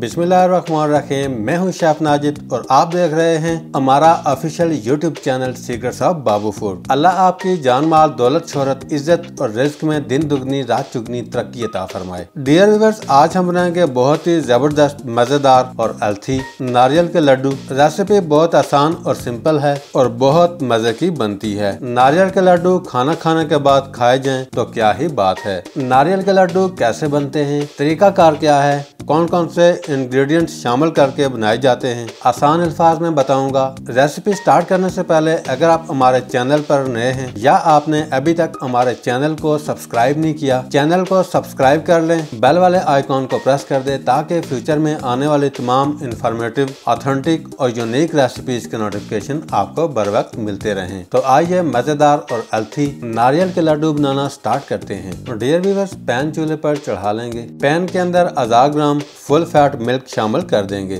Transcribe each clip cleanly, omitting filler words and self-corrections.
बिस्मिल्लाहिर्रहमानिर्रहीम। मैं हूं शेफ नाजिद और आप देख रहे हैं हमारा official YouTube channel secrets of Babu food. Allah आपकी जान माल दौलत शोहरत इज्जत और रिज्क में दिन दुगनी रात चुगनी तरक्की अता फरमाए। डियर व्यूअर्स, आज हम बनाएंगे बहुत ही जबरदस्त मजेदार और हेल्थी नारियल के लड्डू। रेसिपी बहुत आसान और सिंपल है और बहुत मजे की बनती है। नारियल के लड्डू खाना खाने के बाद खाए जाएं तो क्या ही बात है। नारियल के लड्डू कैसे बनते हैं, तरीकाकार क्या है, कौन कौन से इंग्रेडिएंट्स शामिल करके बनाए जाते हैं, आसान अल्फाज में बताऊंगा। रेसिपी स्टार्ट करने से पहले अगर आप हमारे चैनल पर नए हैं या आपने अभी तक हमारे चैनल को सब्सक्राइब नहीं किया, चैनल को सब्सक्राइब कर लें, बेल वाले आइकॉन को प्रेस कर दें ताकि फ्यूचर में आने वाली तमाम इंफॉर्मेटिव, ऑथेंटिक और यूनिक रेसिपीज के नोटिफिकेशन आपको बर वक्त मिलते रहें। तो आइए मजेदार और हेल्थी नारियल के लड्डू बनाना स्टार्ट करते हैं। डियर व्यूअर्स, पैन चूल्हे पर चढ़ा लेंगे। पैन के अंदर 1000 ग्राम फुल फैट मिल्क शामिल कर देंगे।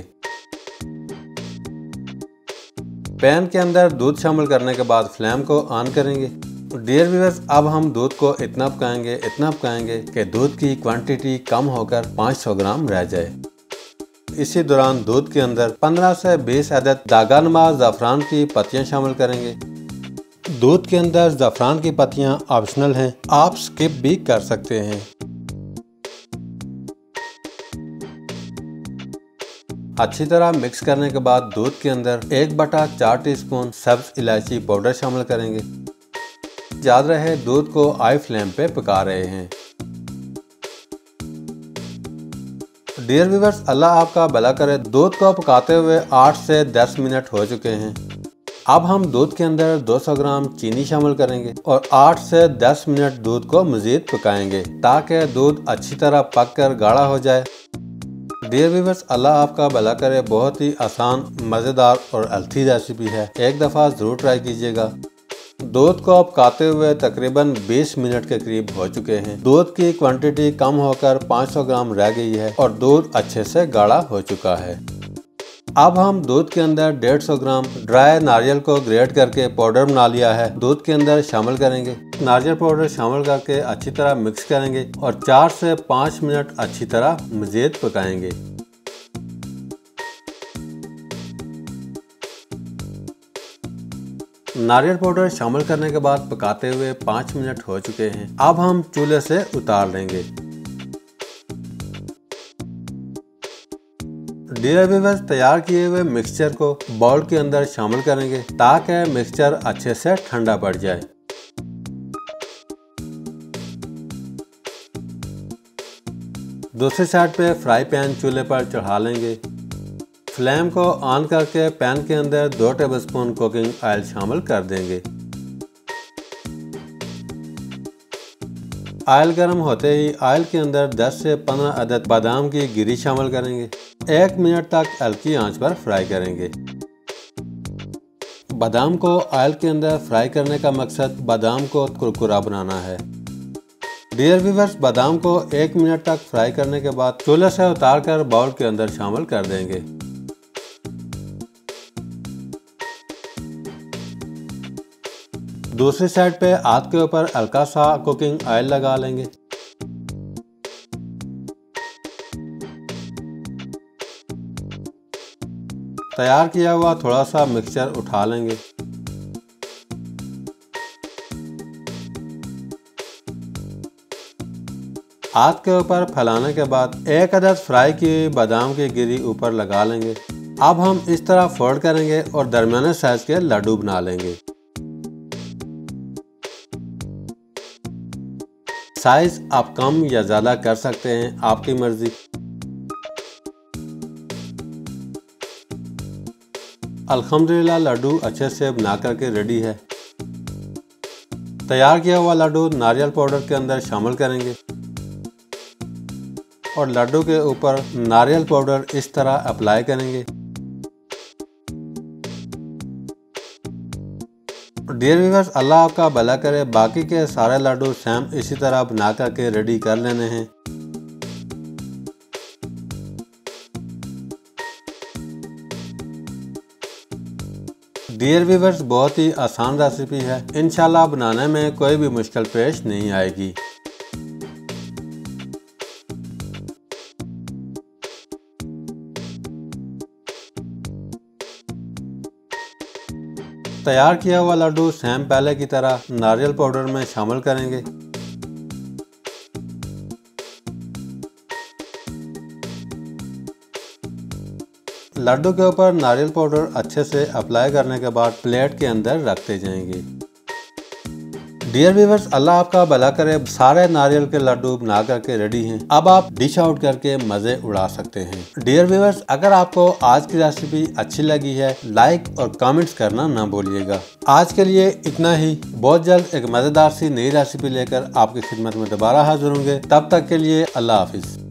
पैन के अंदर दूध शामिल करने के बाद फ्लेम को ऑन करेंगे। डियर व्यूअर्स, अब हम दूध को इतना पकाएंगे कि दूध की क्वांटिटी कम होकर 500 ग्राम रह जाए। इसी दौरान दूध के अंदर 15 से 20 अदद दागानुमा ज़ाफ़रान की पत्तियां शामिल करेंगे। दूध के अंदर ज़ाफ़रान की पत्तियां ऑप्शनल हैं, आप स्किप भी कर सकते हैं। अच्छी तरह मिक्स करने के बाद दूध के अंदर 1/4 टीस्पून सब्ज इलायची पाउडर शामिल करेंगे। याद रहे दूध को हाई फ्लेम पे पका रहे हैं। डियर व्यूअर्स, अल्लाह आपका भला करे। दूध को पकाते हुए 8 से 10 मिनट हो चुके हैं। अब हम दूध के अंदर 200 ग्राम चीनी शामिल करेंगे और 8 से 10 मिनट दूध को मजीद पकाएंगे ताकि दूध अच्छी तरह पक कर गाढ़ा हो जाए। डियर व्यूअर्स, अल्लाह आपका भला करे। बहुत ही आसान, मज़ेदार और हेल्थी रेसिपी है, एक दफ़ा ज़रूर ट्राई कीजिएगा। दूध को पकाते हुए तकरीबन 20 मिनट के करीब हो चुके हैं। दूध की क्वांटिटी कम होकर 500 ग्राम रह गई है और दूध अच्छे से गाढ़ा हो चुका है। अब हम दूध के अंदर 150 ग्राम ड्राई नारियल को ग्रेट करके पाउडर बना लिया है दूध के अंदर शामिल करेंगे। नारियल पाउडर शामिल करके अच्छी तरह मिक्स करेंगे और 4 से 5 मिनट अच्छी तरह मज़ीद पकाएंगे। नारियल पाउडर शामिल करने के बाद पकाते हुए 5 मिनट हो चुके हैं। अब हम चूल्हे से उतार लेंगे। डियर व्यूअर्स, तैयार किए हुए मिक्सचर को बाउल के अंदर शामिल करेंगे ताकि मिक्सचर अच्छे से ठंडा पड़ जाए। दूसरी साइड पे फ्राई पैन चूल्हे पर चढ़ा लेंगे। फ्लेम को ऑन करके पैन के अंदर 2 टेबलस्पून कुकिंग ऑयल शामिल कर देंगे। ऑयल गर्म होते ही ऑयल के अंदर 10 से 15 अदद बादाम की गिरी शामिल करेंगे। 1 मिनट तक हल्की आंच पर फ्राई करेंगे। बादाम को ऑयल के अंदर फ्राई करने का मकसद बादाम को कुरकुरा बनाना है। डियर व्यूअर्स, बादाम को 1 मिनट तक फ्राई करने के बाद चूल्हे से उतारकर बाउल के अंदर शामिल कर देंगे। दूसरी साइड पे हाथ के ऊपर हल्का सा कुकिंग ऑयल लगा लेंगे। तैयार किया हुआ थोड़ा सा मिक्सचर उठा लेंगे। हाथ के ऊपर फैलाने के बाद 1 अदद फ्राई की बादाम की गिरी ऊपर लगा लेंगे। अब हम इस तरह फोल्ड करेंगे और दरमियाने साइज के लड्डू बना लेंगे। साइज आप कम या ज़्यादा कर सकते हैं, आपकी मर्जी। अल्हम्दुलिल्लाह लड्डू अच्छे से बना करके रेडी है। तैयार किया हुआ लड्डू नारियल पाउडर के अंदर शामिल करेंगे और लड्डू के ऊपर नारियल पाउडर इस तरह अप्लाई करेंगे। डियर व्यूअर्स, अल्लाह आपका भला करे। बाकी के सारे लड्डू सेम इसी तरह बना करके रेडी कर लेने हैं। डियर व्यूअर्स, बहुत ही आसान रेसिपी है, इंशाल्लाह बनाने में कोई भी मुश्किल पेश नहीं आएगी। तैयार किया हुआ लड्डू सेम पहले की तरह नारियल पाउडर में शामिल करेंगे। लड्डू के ऊपर नारियल पाउडर अच्छे से अप्लाई करने के बाद प्लेट के अंदर रखते जाएंगे। डियर व्यूअर्स, अल्लाह आपका भला करे। सारे नारियल के लड्डू बना करके रेडी हैं। अब आप डिश आउट करके मजे उड़ा सकते हैं। डियर व्यूअर्स, अगर आपको आज की रेसिपी अच्छी लगी है, लाइक और कमेंट्स करना ना भूलिएगा। आज के लिए इतना ही। बहुत जल्द एक मजेदार सी नई रेसिपी लेकर आपकी खिदमत में दोबारा हाजिर होंगे। तब तक के लिए अल्लाह हाफिज।